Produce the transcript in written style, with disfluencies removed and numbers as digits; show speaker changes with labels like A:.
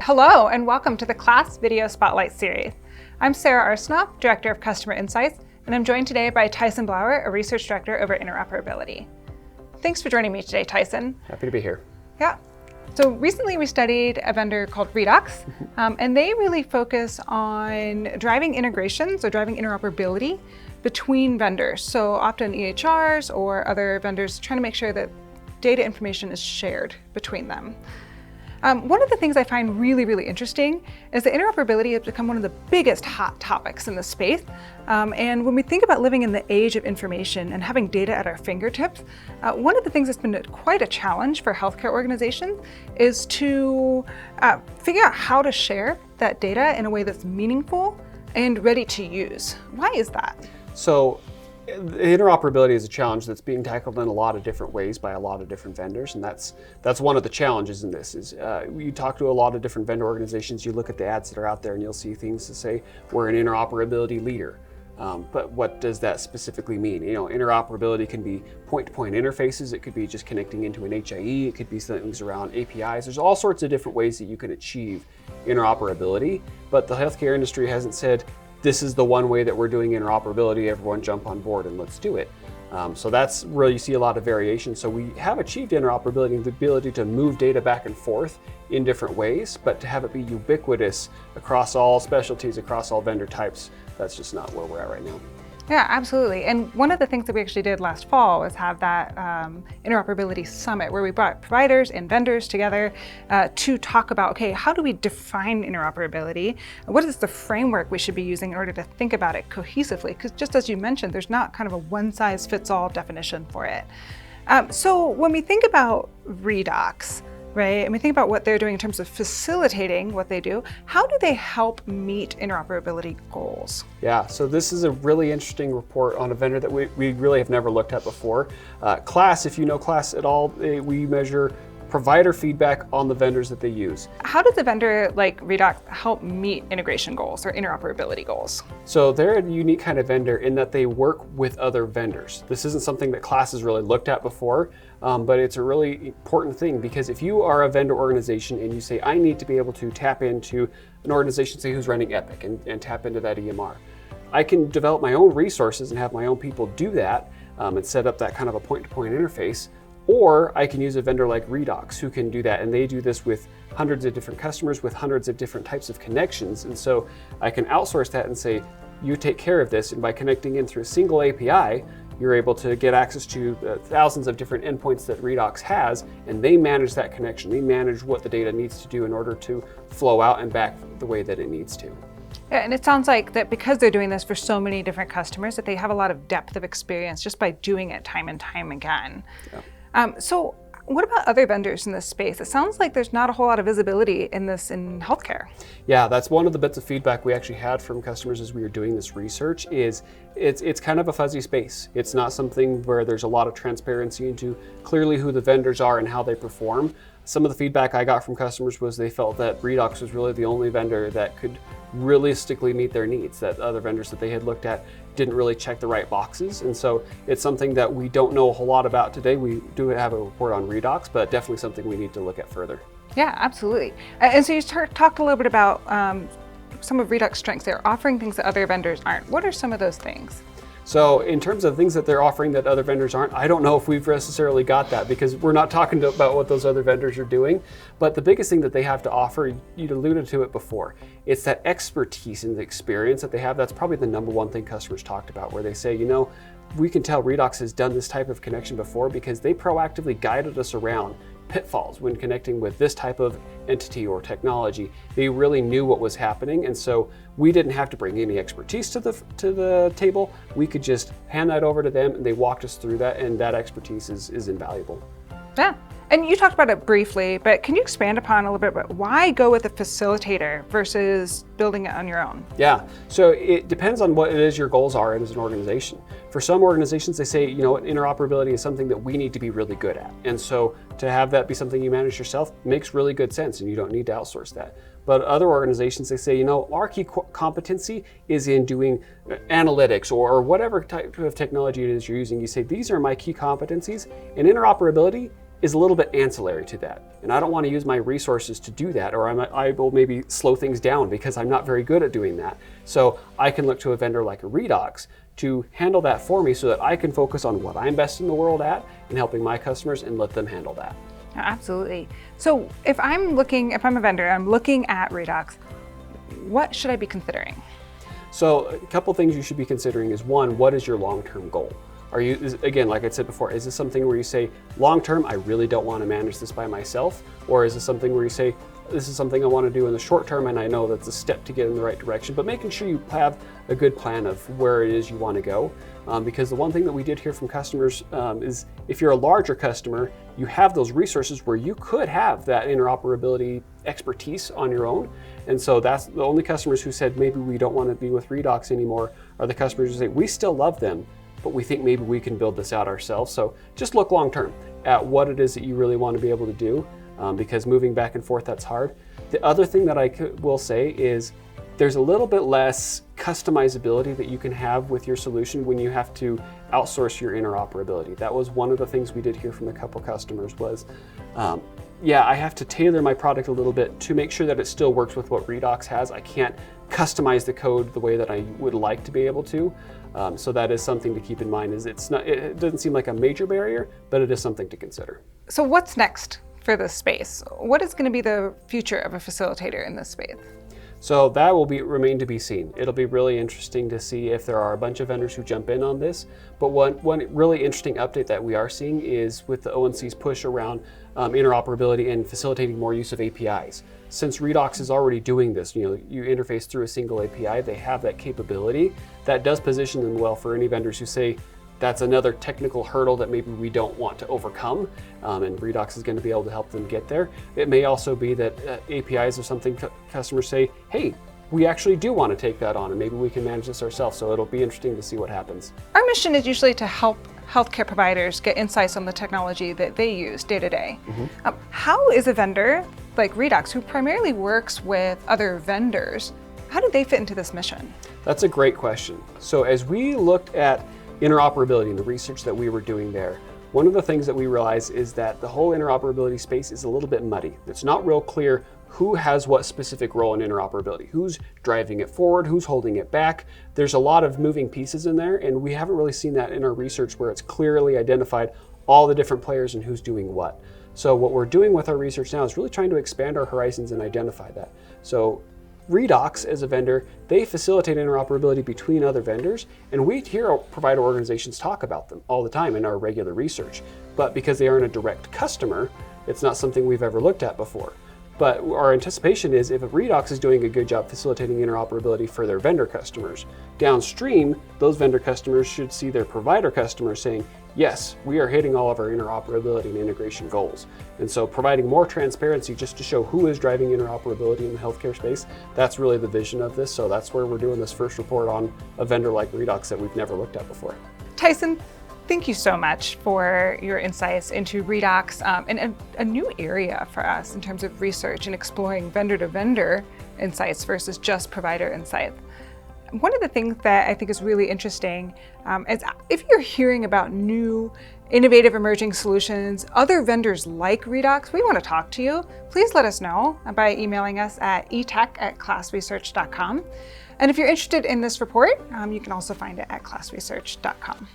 A: Hello and welcome to the Class Video Spotlight Series. I'm Sarah Arsenault, Director of Customer Insights, and I'm joined today by Tyson Blower, a Research Director over Interoperability. Thanks for joining me today, Tyson.
B: Happy to be here.
A: Yeah. So recently we studied a vendor called Redox, and they really focus on driving integrations or driving interoperability between vendors. So often EHRs or other vendors trying to make sure that data information is shared between them. One of the things I find really interesting is that interoperability has become one of the biggest hot topics in the space. And when we think about living in the age of information and having data at our fingertips, one of the things that's been quite a challenge for healthcare organizations is to figure out how to share that data in a way that's meaningful and ready to use. Why is that?
B: So interoperability is a challenge that's being tackled in a lot of different ways by a lot of different vendors, and that's one of the challenges in this. Is you talk to a lot of different vendor organizations, you look at the ads that are out there, and you'll see things to say we're an interoperability leader. But what does that specifically mean? You know, interoperability can be point-to-point interfaces. It could be just connecting into an HIE. It could be things around APIs. There's all sorts of different ways that you can achieve interoperability. But the healthcare industry hasn't said, this is the one way that we're doing interoperability, everyone jump on board and let's do it. So that's where you see a lot of variation. So we have achieved interoperability, the ability to move data back and forth in different ways, but to have it be ubiquitous across all specialties, across all vendor types, that's just not where we're at right now.
A: Yeah, absolutely. And one of the things that we actually did last fall was have that interoperability summit where we brought providers and vendors together to talk about, okay, how do we define interoperability? What is the framework we should be using in order to think about it cohesively? Because just as you mentioned, there's not kind of a one-size-fits-all definition for it. So when we think about Redox, right, and we think about what they're doing in terms of facilitating what they do, how do they help meet interoperability goals?
B: Yeah, so this is a really interesting report on a vendor that we really have never looked at before. Class, if you know Class at all, we measure provider feedback on the vendors that they use.
A: How does a vendor like Redox help meet integration goals or interoperability goals?
B: So they're a unique kind of vendor in that they work with other vendors. This isn't something that Class has really looked at before, but it's a really important thing because if you are a vendor organization and you say, I need to be able to tap into an organization, say who's running Epic and tap into that EMR, I can develop my own resources and have my own people do that and set up that kind of a point-to-point interface. Or I can use a vendor like Redox who can do that, and they do this with hundreds of different customers with hundreds of different types of connections. And so I can outsource that and say, you take care of this, and by connecting in through a single API, you're able to get access to thousands of different endpoints that Redox has, and they manage that connection. They manage what the data needs to do in order to flow out and back the way that it needs to.
A: Yeah, and it sounds like that because they're doing this for so many different customers, that they have a lot of depth of experience just by doing it time and time again. Yeah. So what about other vendors in this space? It sounds like there's not a whole lot of visibility in this in healthcare.
B: Yeah, that's one of the bits of feedback we actually had from customers as we were doing this research is it's kind of a fuzzy space. It's not something where there's a lot of transparency into clearly who the vendors are and how they perform. Some of the feedback I got from customers was they felt that Redox was really the only vendor that could realistically meet their needs, that other vendors that they had looked at didn't really check the right boxes. And so it's something that we don't know a whole lot about today. We do have a report on Redox, but definitely something we need to look at further.
A: Yeah, absolutely. And so you talked a little bit about some of Redox strengths. They're offering things that other vendors aren't. What are some of those things?
B: So in terms of things that they're offering that other vendors aren't, I don't know if we've necessarily got that because we're not talking about what those other vendors are doing. But the biggest thing that they have to offer, you alluded to it before, it's that expertise and the experience that they have. That's probably the number one thing customers talked about, where they say, you know, we can tell Redox has done this type of connection before because they proactively guided us around pitfalls when connecting with this type of entity or technology. They really knew what was happening, and so we didn't have to bring any expertise to the table. We could just hand that over to them, and they walked us through that, and that expertise is invaluable.
A: Yeah. And you talked about it briefly, but can you expand upon a little bit about why go with a facilitator versus building it on your own?
B: Yeah, so it depends on what it is your goals are as an organization. For some organizations, they say, you know what, interoperability is something that we need to be really good at. And so to have that be something you manage yourself makes really good sense, and you don't need to outsource that. But other organizations, they say, you know, our key competency is in doing analytics or whatever type of technology it is you're using. You say, these are my key competencies, and interoperability is a little bit ancillary to that. And I don't want to use my resources to do that, or I will maybe slow things down because I'm not very good at doing that. So I can look to a vendor like a Redox to handle that for me so that I can focus on what I'm best in the world at and helping my customers and let them handle that.
A: Absolutely. So if I'm a vendor, I'm looking at Redox, what should I be considering?
B: So a couple things you should be considering is, one, what is your long-term goal? Again, like I said before, is this something where you say, long-term, I really don't want to manage this by myself? Or is this something where you say, this is something I want to do in the short term and I know that's a step to get in the right direction, but making sure you have a good plan of where it is you want to go. Because the one thing that we did hear from customers is if you're a larger customer, you have those resources where you could have that interoperability expertise on your own. And so that's the only customers who said, maybe we don't want to be with Redox anymore, are the customers who say, we still love them, but we think maybe we can build this out ourselves. So just look long term at what it is that you really want to be able to do, because moving back and forth, that's hard. The other thing that I will say is there's a little bit less customizability that you can have with your solution when you have to outsource your interoperability. That was one of the things we did hear from a couple customers was, yeah, I have to tailor my product a little bit to make sure that it still works with what Redox has. I can't customize the code the way that I would like to be able to. So that is something to keep in mind. It doesn't seem like a major barrier, but it is something to consider.
A: So what's next for this space? What is going to be the future of a facilitator in this space?
B: So that will remain to be seen. It'll be really interesting to see if there are a bunch of vendors who jump in on this. But one really interesting update that we are seeing is with the ONC's push around interoperability and facilitating more use of APIs. Since Redox is already doing this, you interface through a single API, they have that capability. That does position them well for any vendors who say, that's another technical hurdle that maybe we don't want to overcome, and Redox is going to be able to help them get there. It may also be that APIs are something customers say, hey, we actually do want to take that on and maybe we can manage this ourselves. So it'll be interesting to see what happens.
A: Our mission is usually to help healthcare providers get insights on the technology that they use day to day. How is a vendor like Redox, who primarily works with other vendors, how do they fit into this mission? That's
B: a great question. So as we looked at interoperability and the research that we were doing there, one of the things that we realized is that the whole interoperability space is a little bit muddy. It's not real clear who has what specific role in interoperability, who's driving it forward, who's holding it back. There's a lot of moving pieces in there, and we haven't really seen that in our research where it's clearly identified all the different players and who's doing what. So what we're doing with our research now is really trying to expand our horizons and identify that. So Redox, as a vendor, they facilitate interoperability between other vendors, and we hear provider organizations talk about them all the time in our regular research. But because they aren't a direct customer, it's not something we've ever looked at before. But our anticipation is if Redox is doing a good job facilitating interoperability for their vendor customers, downstream, those vendor customers should see their provider customers saying, yes, we are hitting all of our interoperability and integration goals. And so providing more transparency just to show who is driving interoperability in the healthcare space, that's really the vision of this. So that's where we're doing this first report on a vendor like Redox that we've never looked at before.
A: Tyson, thank you so much for your insights into Redox and a new area for us in terms of research and exploring vendor-to-vendor insights versus just provider insights. One of the things that I think is really interesting is if you're hearing about new, innovative, emerging solutions, other vendors like Redox, we want to talk to you. Please let us know by emailing us at etech@classresearch.com. And if you're interested in this report, you can also find it at classresearch.com.